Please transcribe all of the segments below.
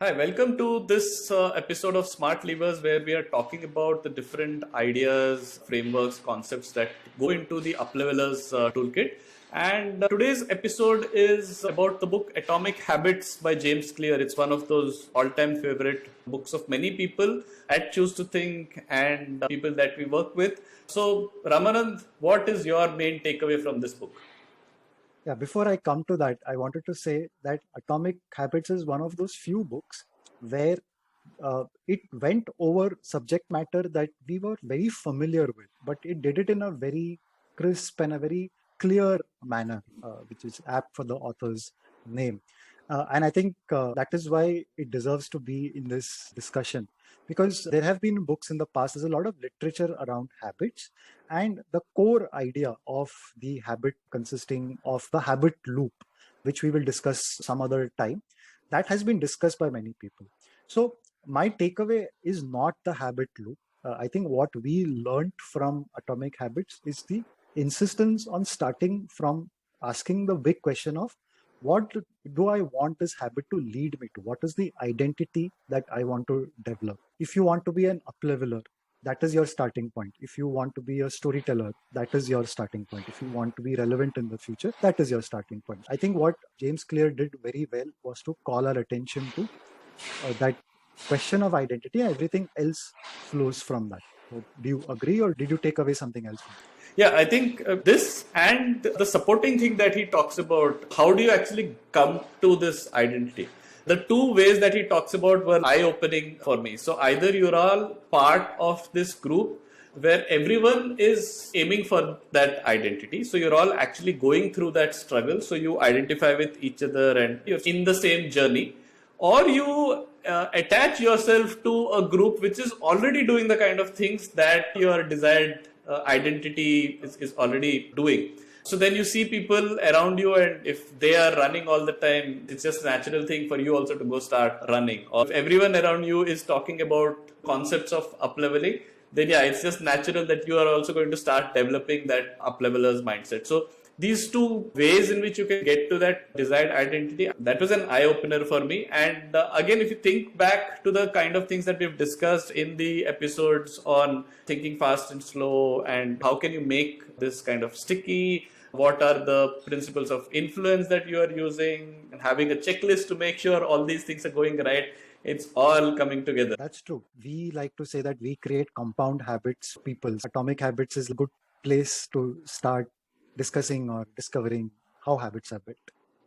Hi, welcome to this episode of Smart Levers, where we are talking about the different ideas, frameworks, concepts that go into the Uplevelers toolkit. And today's episode is about the book Atomic Habits by James Clear. It's one of those all-time favorite books of many people at Choose To Think and people that we work with. So, Ramanand, what is your main takeaway from this book? Yeah, before I come to that, I wanted to say that Atomic Habits is one of those few books where it went over subject matter that we were very familiar with, but it did it in a very crisp and a very clear manner, which is apt for the author's name. And I think that is why it deserves to be in this discussion, because there have been books in the past, there's a lot of literature around habits, and the core idea of the habit consisting of the habit loop, which we will discuss some other time, that has been discussed by many people. So my takeaway is not the habit loop. I think what we learned from Atomic Habits is the insistence on starting from asking the big question of what do I want this habit to lead me to? What is the identity that I want to develop? If you want to be an upleveler, that is your starting point. If you want to be a storyteller, that is your starting point. If you want to be relevant in the future, that is your starting point. I think what James Clear did very well was to call our attention to that question of identity. Everything else flows from that. So do you agree, or did you take away something else from that? Yeah, I think this and the supporting thing that he talks about, how do you actually come to this identity? The two ways that he talks about were eye opening for me. So, either you're all part of this group where everyone is aiming for that identity. So, you're all actually going through that struggle. So, you identify with each other and you're in the same journey, or you attach yourself to a group which is already doing the kind of things that your desired identity is already doing. So then you see people around you, and if they are running all the time, it's just a natural thing for you also to go start running. Or if everyone around you is talking about concepts of up leveling, then yeah, it's just natural that you are also going to start developing that up levelers mindset. So these two ways in which you can get to that desired identity, that was an eye opener for me. And again, if you think back to the kind of things that we've discussed in the episodes on thinking fast and slow, and how can you make this kind of sticky, what are the principles of influence that you are using, and having a checklist to make sure all these things are going right, it's all coming together. That's true. We like to say that we create compound habits, people. Atomic Habits is a good place to start discussing or discovering how habits are built.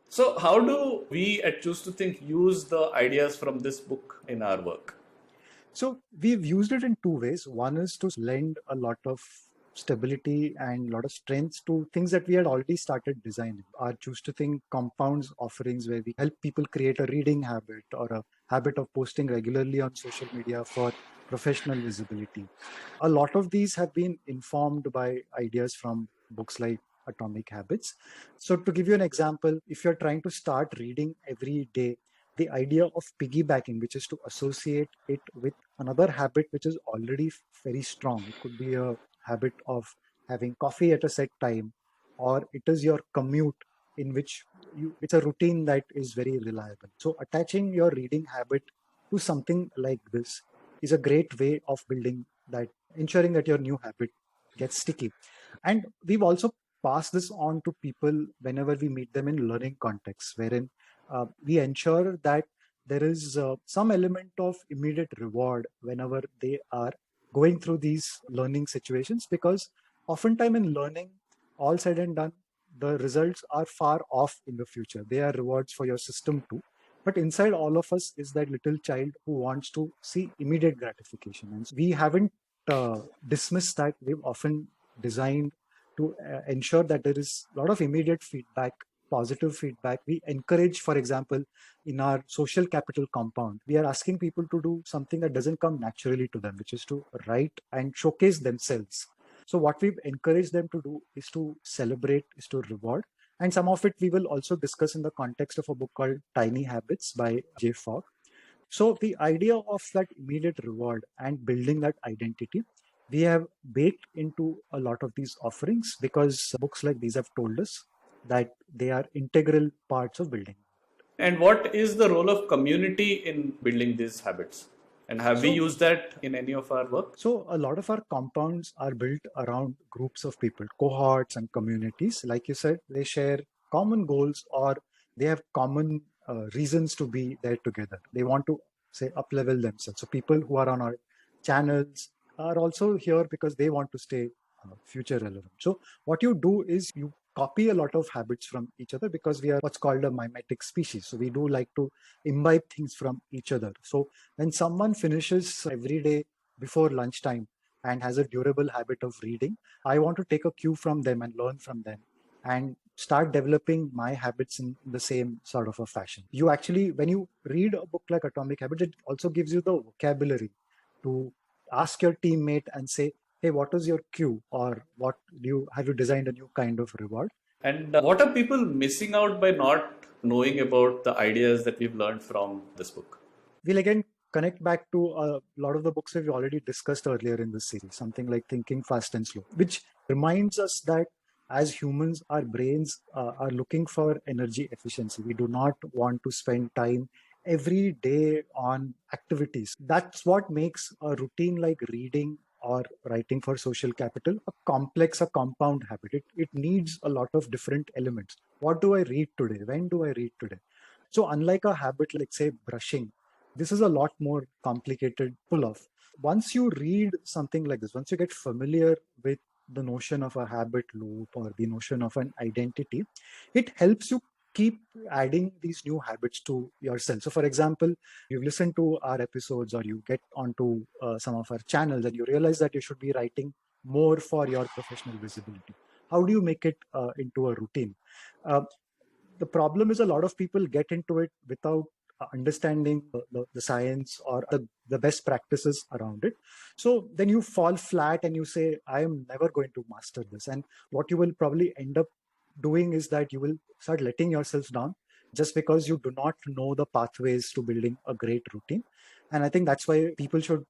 So, how do we at Choose to Think use the ideas from this book in our work? So we've used it in two ways. One is to lend a lot of stability and a lot of strength to things that we had already started designing. Our Choose to Think compounds offerings, where we help people create a reading habit or a habit of posting regularly on social media for professional visibility. A lot of these have been informed by ideas from books like Atomic Habits. So to give you an example, if you're trying to start reading every day, the idea of piggybacking, which is to associate it with another habit which is already very strong. It could be a habit of having coffee at a set time, or it is your commute in which it's a routine that is very reliable. So attaching your reading habit to something like this is a great way of building that, ensuring that your new habit gets sticky. And we've also passed this on to people whenever we meet them in learning contexts, wherein we ensure that there is some element of immediate reward whenever they are going through these learning situations, because oftentimes in learning, all said and done, the results are far off in the future. They are rewards for your system too. But inside all of us is that little child who wants to see immediate gratification. And so we haven't dismissed that. We've often designed to ensure that there is a lot of immediate feedback, positive feedback. We encourage, for example, in our social capital compound, we are asking people to do something that doesn't come naturally to them, which is to write and showcase themselves. So what we've encouraged them to do is to celebrate, is to reward. And some of it we will also discuss in the context of a book called Tiny Habits by Jay Fogg. So the idea of that immediate reward and building that identity, we have baked into a lot of these offerings, because books like these have told us that they are integral parts of building. And what is the role of community in building these habits? And have we used that in any of our work? So a lot of our compounds are built around groups of people, cohorts and communities. Like you said, they share common goals or they have common reasons to be there together. They want to say up level themselves. So people who are on our channels are also here because they want to stay future relevant. So what you do is you copy a lot of habits from each other because we are what's called a mimetic species. So we do like to imbibe things from each other. So when someone finishes every day before lunchtime and has a durable habit of reading, I want to take a cue from them and learn from them and start developing my habits in the same sort of a fashion. You actually, when you read a book like Atomic Habits, it also gives you the vocabulary to ask your teammate and say, hey, what is your cue, or what do you have you designed a new kind of reward? And what are people missing out by not knowing about the ideas that we've learned from this book? We'll again connect back to a lot of the books we've already discussed earlier in this series, something like Thinking Fast and Slow, which reminds us that as humans, our brains are looking for energy efficiency. We do not want to spend time every day on activities. That's what makes a routine like reading or writing for social capital a complex, a compound habit. It needs a lot of different elements. What do I read today? When do I read today? So unlike a habit like say brushing, this is a lot more complicated pull off. Once you read something like this, once you get familiar with the notion of a habit loop or the notion of an identity, it helps you keep adding these new habits to yourself. So, for example, you've listened to our episodes or you get onto some of our channels and you realize that you should be writing more for your professional visibility. How do you make it into a routine? Uh, the problem is a lot of people get into it without understanding the science or the best practices around it. So then you fall flat and you say, I am never going to master this. And what you will probably end up doing is that you will start letting yourself down just because you do not know the pathways to building a great routine. And I think that's why people should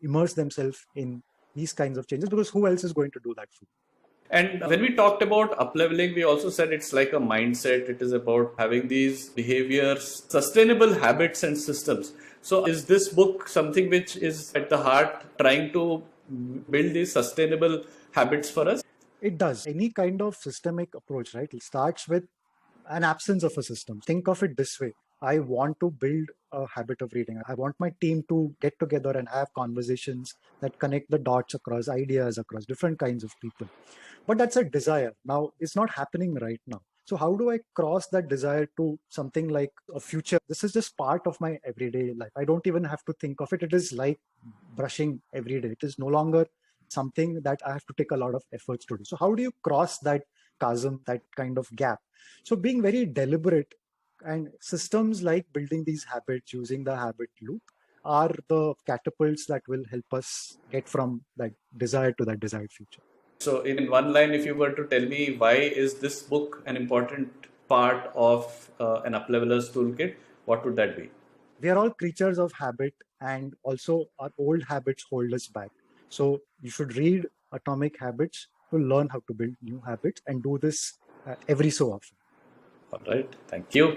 immerse themselves in these kinds of changes, because who else is going to do that for you? And when we talked about upleveling, we also said it's like a mindset. It is about having these behaviors, sustainable habits and systems. So is this book something which is at the heart trying to build these sustainable habits for us? It does. Any kind of systemic approach, right? It starts with an absence of a system. Think of it this way. I want to build a habit of reading. I want my team to get together and have conversations that connect the dots across ideas, across different kinds of people. But that's a desire. Now, it's not happening right now. So, how do I cross that desire to something like a future? This is just part of my everyday life. I don't even have to think of it. It is like brushing every day. It is no longer something that I have to take a lot of efforts to do. So, how do you cross that chasm, that kind of gap? So, being very deliberate, and systems like building these habits, using the habit loop, are the catapults that will help us get from that desire to that desired future. So, in one line, if you were to tell me why is this book an important part of an upleveler's toolkit, what would that be? We are all creatures of habit, and also our old habits hold us back. So you should read Atomic Habits to learn how to build new habits and do this every so often. All right. Thank you.